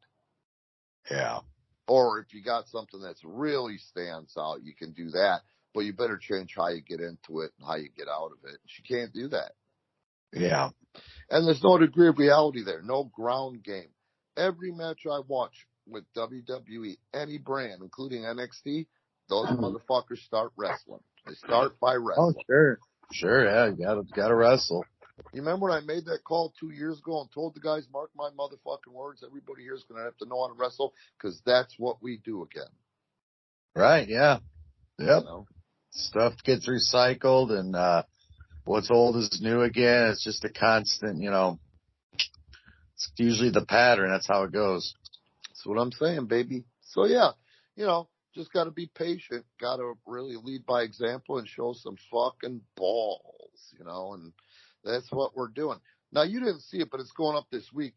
Yeah. Or if you got something that's really stands out, you can do that. But you better change how you get into it and how you get out of it. She can't do that. Yeah. And there's no degree of reality there. No ground game. Every match I watch with WWE, any brand, including NXT, those motherfuckers start wrestling. They start by wrestling. Oh, sure. Sure, yeah. You gotta wrestle. You remember when I made that call 2 years ago and told the guys, mark my motherfucking words, everybody here is going to have to know how to wrestle because that's what we do again. Right, yeah. Yep. Stuff gets recycled and what's old is new again. It's just a constant, it's usually the pattern. That's how it goes. That's what I'm saying, baby. So, yeah, just got to be patient. Got to really lead by example and show some fucking balls, and that's what we're doing. Now, you didn't see it, but it's going up this week.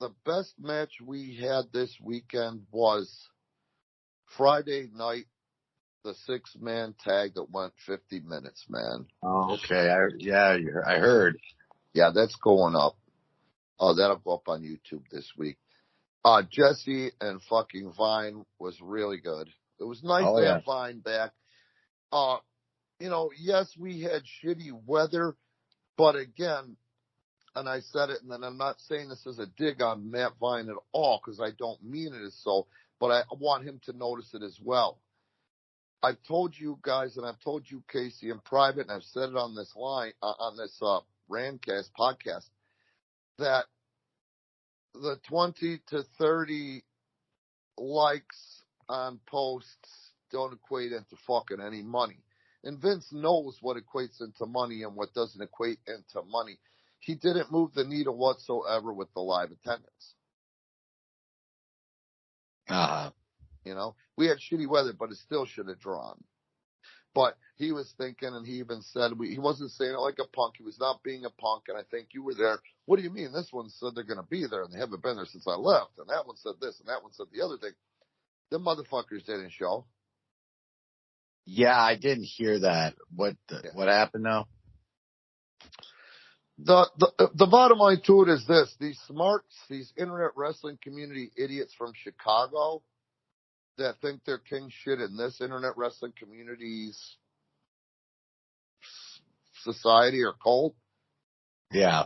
The best match we had this weekend was Friday night, the 6-man tag that went 50 minutes, man. Oh, okay. I heard. Yeah, that's going up. That'll go up on YouTube this week. Jesse and fucking Vine was really good. It was nice to have Vine back. Yes, we had shitty weather, but again, and I said it, and then I'm not saying this as a dig on Matt Vine at all, because I don't mean it as so, but I want him to notice it as well. I've told you guys, and I've told you, Casey, in private, and I've said it on this on this Randcast podcast, that the 20 to 30 likes on posts don't equate into fucking any money. And Vince knows what equates into money and what doesn't equate into money. He didn't move the needle whatsoever with the live attendance. You know, we had shitty weather, but it still should have drawn. But he was thinking, and he even said, he wasn't saying it like a punk. He was not being a punk, and I think you were there. What do you mean? This one said they're going to be there, and they haven't been there since I left. And that one said this, and that one said the other thing. Them motherfuckers didn't show. Yeah, I didn't hear that. What happened now? The bottom line to it is this: these smarts, these internet wrestling community idiots from Chicago that think they're king shit in this internet wrestling community's society or cult. Yeah.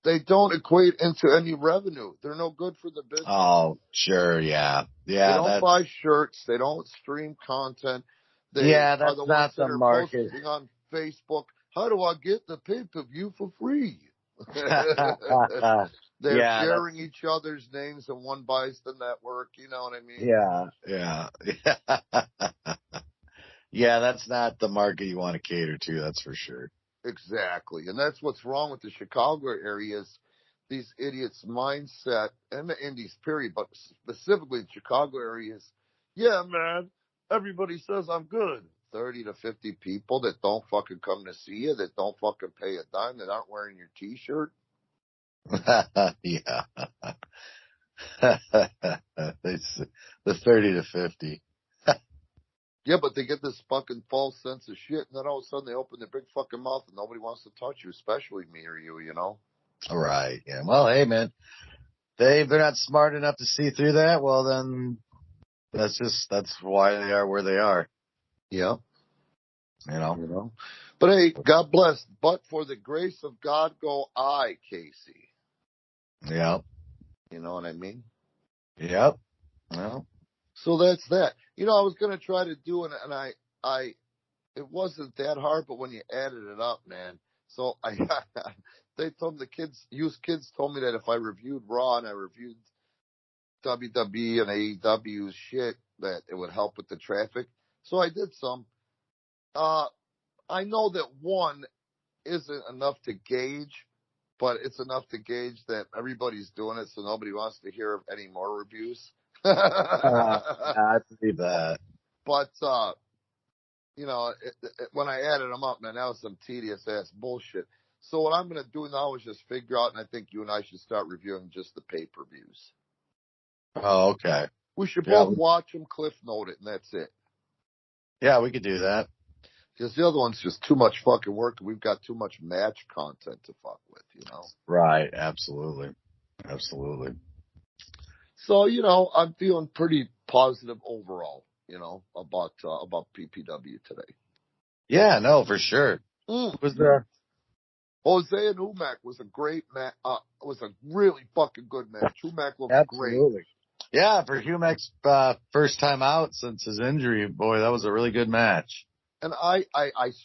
They don't equate into any revenue. They're no good for the business. Oh, sure, yeah. Yeah. They don't buy shirts. They don't stream content. They that's are the ones not that the are market. posting on Facebook. How do I get the pay-per-view for free? They're sharing each other's names, and one buys the network. You know what I mean? Yeah. Yeah, that's not the market you want to cater to, that's for sure. Exactly. And that's what's wrong with the Chicago area is these idiots' mindset, and the Indies, period, but specifically the Chicago area is, yeah, man, everybody says I'm good. 30 to 50 people that don't fucking come to see you, that don't fucking pay a dime, that aren't wearing your T-shirt. Yeah. It's the 30 to 50. Yeah, but they get this fucking false sense of shit, and then all of a sudden they open their big fucking mouth and nobody wants to touch you, especially me or you, you know? Right, yeah. Well, hey, man, they're not smart enough to see through that. Well, then that's why they are where they are. Yeah. You know? But hey, God bless. But for the grace of God go I, Casey. Yep. You know what I mean? Yep. Well. So that's that. You know, I was going to try to do it, and it wasn't that hard, but when you added it up, man. So they told kids told me that if I reviewed Raw and I reviewed WWE and AEW's shit, that it would help with the traffic. So I did some. I know that one isn't enough to gauge, but it's enough to gauge that everybody's doing it, so nobody wants to hear of any more reviews. I believe that. But, you know, when I added them up, man, that was some tedious ass bullshit. So what I'm going to do now is just figure out, and I think you and I should start reviewing just the pay-per-views. Oh, okay. We should both watch them, cliff note it, and that's it. Yeah, we could do that. Because the other one's just too much fucking work, and we've got too much match content to fuck with, you know? Right, absolutely. Absolutely. So, you know, I'm feeling pretty positive overall, you know, about PPW today. Yeah, no, for sure. Was there? Jose and Umack was a great match. Was a really fucking good match. Umack looked Absolutely. Great. Yeah, for Umack's first time out since his injury, boy, that was a really good match. And I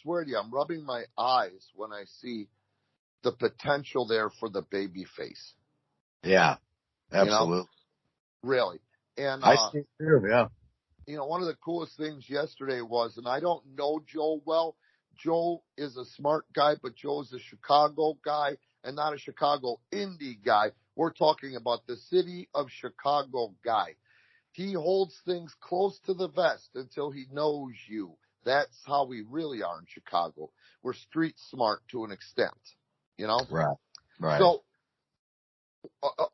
swear to you, I'm rubbing my eyes when I see the potential there for the baby face. Yeah, absolutely. You know? Really. And I see too, yeah. You know, one of the coolest things yesterday was, and I don't know Joe well. Joe is a smart guy, but Joe's a Chicago guy and not a Chicago indie guy. We're talking about the city of Chicago guy. He holds things close to the vest until he knows you. That's how we really are in Chicago. We're street smart to an extent, you know? Right. So,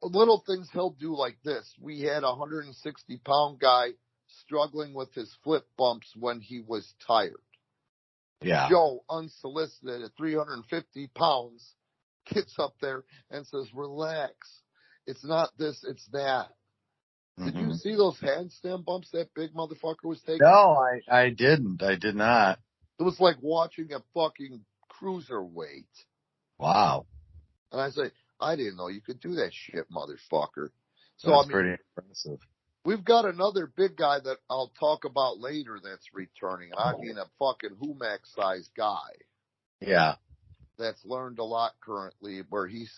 little things he'll do like this. We had a 160-pound guy struggling with his flip bumps when he was tired. Yeah. Joe, unsolicited at 350 pounds, gets up there and says, relax. It's not this, it's that. Did you see those handstand bumps that big motherfucker was taking? No, I didn't. I did not. It was like watching a fucking cruiserweight. Wow. And I say, I didn't know you could do that shit, motherfucker. So that's pretty impressive. We've got another big guy that I'll talk about later that's returning. I mean, a fucking Humac-sized guy. Yeah. That's learned a lot currently, where he's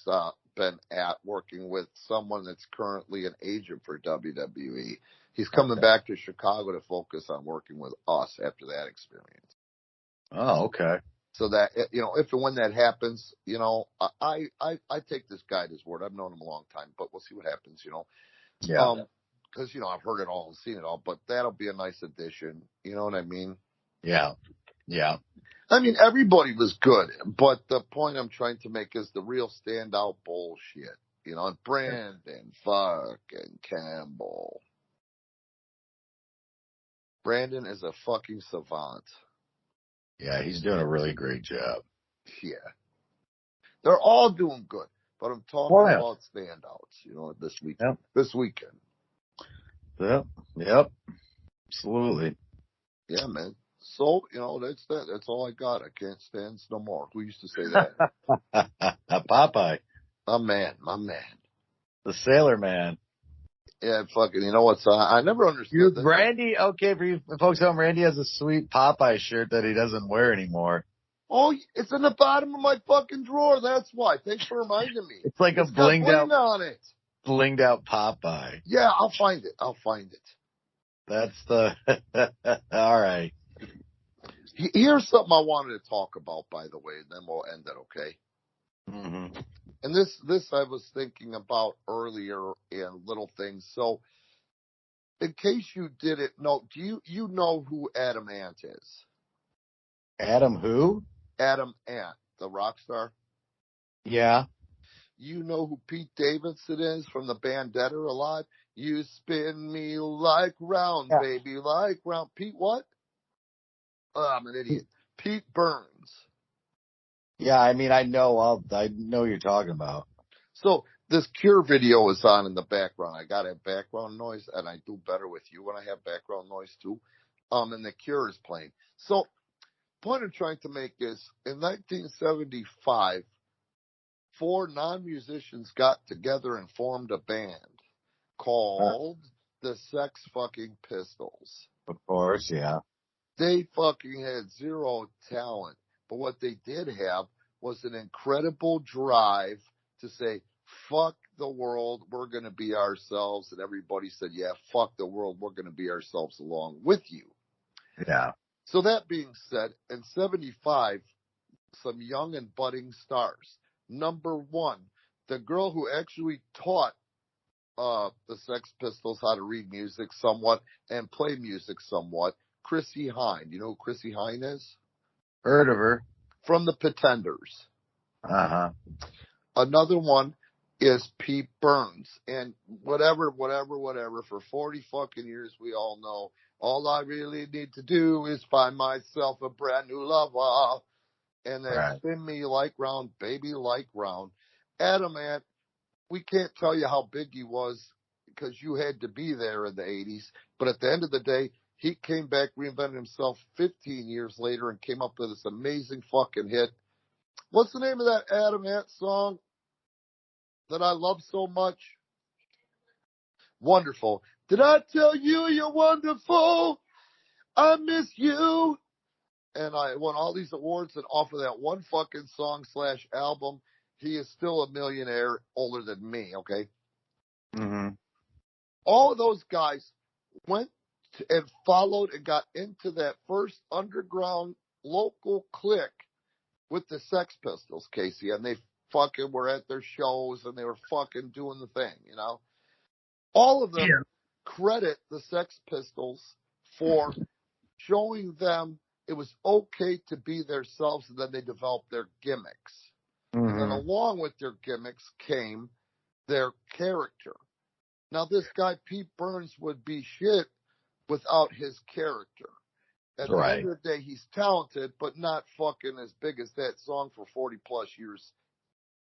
been at working with someone that's currently an agent for WWE. He's coming back to Chicago to focus on working with us after that experience. Oh, okay. So that, if and when that happens, I take this guy at his word. I've known him a long time, but we'll see what happens, Yeah. Because, I've heard it all and seen it all, but that'll be a nice addition. You know what I mean? Yeah. Yeah. I mean, everybody was good, but the point I'm trying to make is the real standout bullshit. Brandon fucking Campbell. Brandon is a fucking savant. Yeah, he's doing a really great job. Yeah. They're all doing good, but I'm talking about standouts, this weekend. Yep. This weekend. Yep. Absolutely. Yeah, man. So, that's that. That's all I got. I can't stand no more. Who used to say that? Popeye. My man. The Sailor Man. Yeah, fucking, I never understood that. Randy, okay, for you folks at home, Randy has a sweet Popeye shirt that he doesn't wear anymore. Oh, it's in the bottom of my fucking drawer. That's why. Thanks for reminding me. It's like a blinged got bling on it. Blinged out Popeye. Yeah, I'll find it. That's the, all right. Here's something I wanted to talk about, by the way, and then we'll end it, okay? Mm-hmm. And this I was thinking about earlier in little things. So, in case you didn't know, do you know who Adam Ant is? Adam who? Adam Ant, the rock star. Yeah. You know who Pete Davidson is from the band Dead or Alive? You spin me like round, baby, like round. Pete what? Oh, I'm an idiot. Pete Burns. Yeah, I mean, I know what you're talking about. So this Cure video is on in the background. I got to have background noise, and I do better with you when I have background noise too. And the Cure is playing. So, point I'm trying to make is, in 1975, 4 non-musicians got together and formed a band called the Sex Fucking Pistols. Of course, yeah. They fucking had zero talent, but what they did have was an incredible drive to say, fuck the world, we're going to be ourselves. And everybody said, yeah, fuck the world, we're going to be ourselves along with you. Yeah. So that being said, in 75, some young and budding stars. Number 1, the girl who actually taught the Sex Pistols how to read music somewhat and play music somewhat, Chrissie Hynde. You know who Chrissie Hynde is? Heard of her. From the Pretenders. Uh-huh. Another one is Pete Burns. And whatever, for 40 fucking years, we all know, all I really need to do is find myself a brand new lover. And then spin me like round, baby like round. Adam Ant, we can't tell you how big he was because you had to be there in the 80s. But at the end of the day, he came back, reinvented himself 15 years later, and came up with this amazing fucking hit. What's the name of that Adam Ant song that I love so much? Wonderful. Did I tell you you're wonderful? I miss you. And I won all these awards, and off of that one fucking song / album, he is still a millionaire, older than me, okay? Mm-hmm. All of those guys went and followed and got into that first underground local clique with the Sex Pistols, Casey, and they fucking were at their shows and they were fucking doing the thing, All of them credit the Sex Pistols for showing them it was okay to be themselves, and then they developed their gimmicks. Mm-hmm. And then along with their gimmicks came their character. Now, this guy, Pete Burns, would be shit without his character. At the end of the day, he's talented, but not fucking as big as that song for 40 plus years.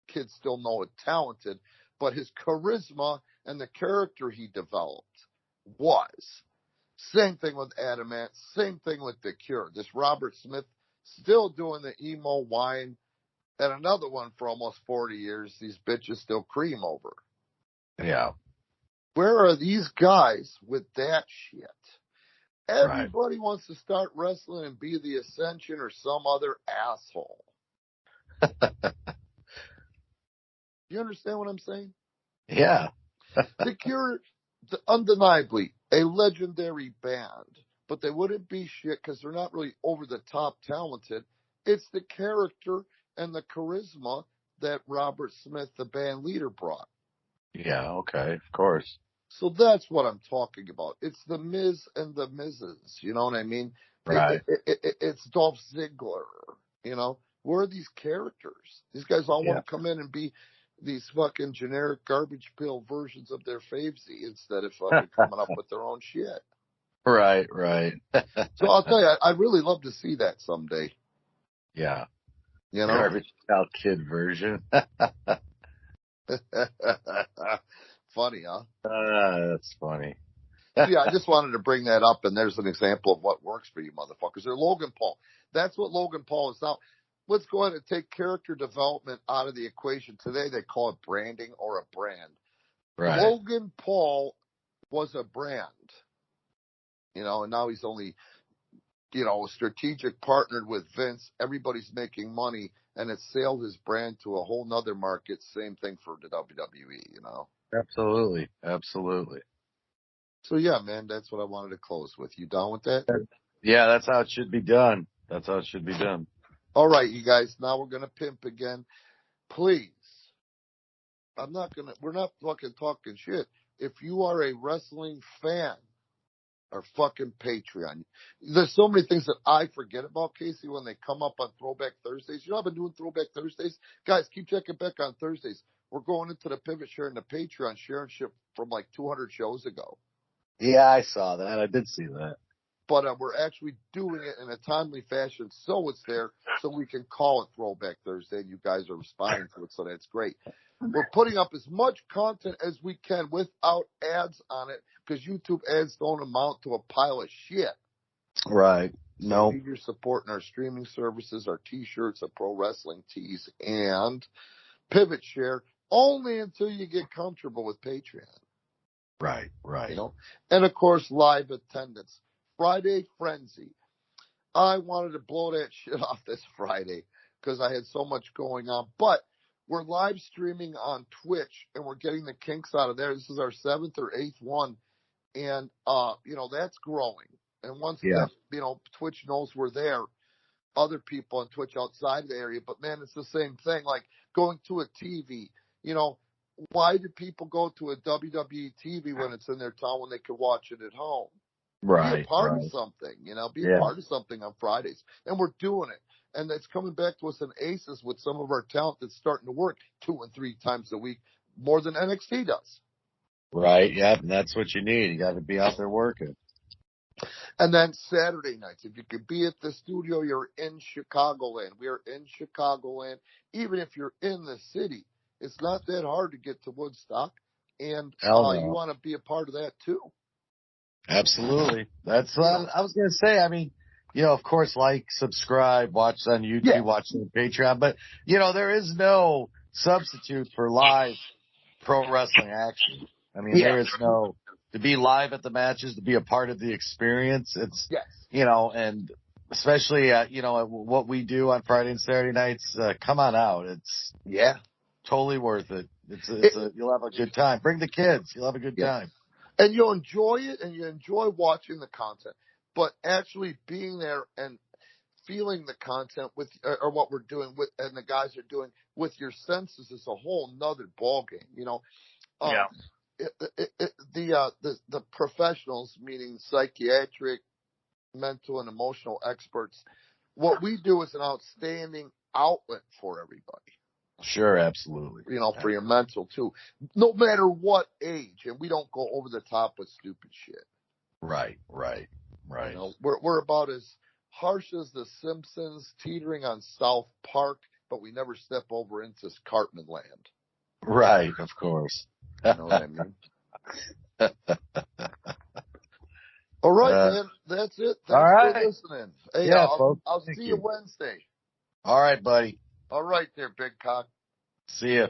Kids still know it talented, but his charisma and the character he developed was. Same thing with Adam Ant, same thing with The Cure. This Robert Smith still doing the emo whine, and another one for almost 40 years, these bitches still cream over. Yeah. Where are these guys with that shit? Everybody wants to start wrestling and be the Ascension or some other asshole. You understand what I'm saying? Yeah. The Cure, undeniably, a legendary band, but they wouldn't be shit because they're not really over-the-top talented. It's the character and the charisma that Robert Smith, the band leader, brought. Yeah, okay, of course. So that's what I'm talking about. It's the Miz and the Mizes. You know what I mean? Right. It's Dolph Ziggler. You know, where are these characters? These guys all want to come in and be these fucking generic garbage pill versions of their favesy instead of fucking coming up with their own shit. Right. So I'll tell you, I'd really love to see that someday. Yeah. You know? Garbage Pail Kid version. Funny, huh? That's funny. Yeah, I just wanted to bring that up, and there's an example of what works for you motherfuckers. They're Logan Paul. That's what Logan Paul is now. Let's go ahead and take character development out of the equation. Today they call it branding or a brand. Right. Logan Paul was a brand, you know, and now he's only, you know, strategic partnered with Vince. Everybody's making money, and it's sailed his brand to a whole nother market. Same thing for the WWE, you know. Absolutely. So yeah, man, that's what I wanted to close with. You down with that? Yeah, that's how it should be done. All right, you guys, now we're going to pimp again. Please. We're not fucking talking shit. If you are a wrestling fan, our fucking Patreon. There's so many things that I forget about, Casey, when they come up on Throwback Thursdays. You know, I've been doing Throwback Thursdays. Guys, keep checking back on Thursdays. We're going into the pivot share and the Patreon sharing shit from like 200 shows ago. Yeah, I saw that. I did see that. But we're actually doing it in a timely fashion, so it's there, so we can call it Throwback Thursday, and you guys are responding to it, so that's great. We're putting up as much content as we can without ads on it, because YouTube ads don't amount to a pile of shit. Right. No. So we need your support in our streaming services, our T-shirts, our pro wrestling tees, and Pivot Share, only until you get comfortable with Patreon. Right. You know? And, of course, live attendance. Friday Frenzy. I wanted to blow that shit off this Friday because I had so much going on. But we're live streaming on Twitch, and we're getting the kinks out of there. This is our 7th or 8th one. And, you know, that's growing. And once that, you know, Twitch knows we're there, other people on Twitch outside of the area. But, man, it's the same thing. Like going to a TV, you know, why do people go to a WWE TV when it's in their town when they could watch it at home? Right. Be a part of something, you know, be a part of something on Fridays. And we're doing it. And it's coming back to us in aces with some of our talent that's starting to work 2 and 3 times a week, more than NXT does. Right. Yeah. And that's what you need. You got to be out there working. And then Saturday nights, if you could be at the studio, you're in Chicagoland. We are in Chicagoland. Even if you're in the city, it's not that hard to get to Woodstock. And you want to be a part of that too. Absolutely. That's what I was going to say. I mean, you know, of course, like, subscribe, watch on YouTube, watch on Patreon. But, you know, there is no substitute for live pro wrestling action. I mean, there is no, to be live at the matches, to be a part of the experience. It's, you know, and especially, you know, what we do on Friday and Saturday nights, come on out. It's totally worth it. You'll have a good time. Bring the kids. You'll have a good time. And you'll enjoy it, and you enjoy watching the content. But actually being there and feeling the content with, or what we're doing with, and the guys are doing with your senses is a whole nother ballgame. You know, the professionals, meaning psychiatric, mental, and emotional experts, what we do is an outstanding outlet for everybody. Sure, absolutely. You know, for your mental too, no matter what age, and we don't go over the top with stupid shit. Right. You know, we're about as harsh as the Simpsons, teetering on South Park, but we never step over into Cartman land. Right, of course. You know what I mean? All right, man. That's it. Thanks for listening. Hey, I'll see you Wednesday. All right, buddy. All right there, big cock. See ya.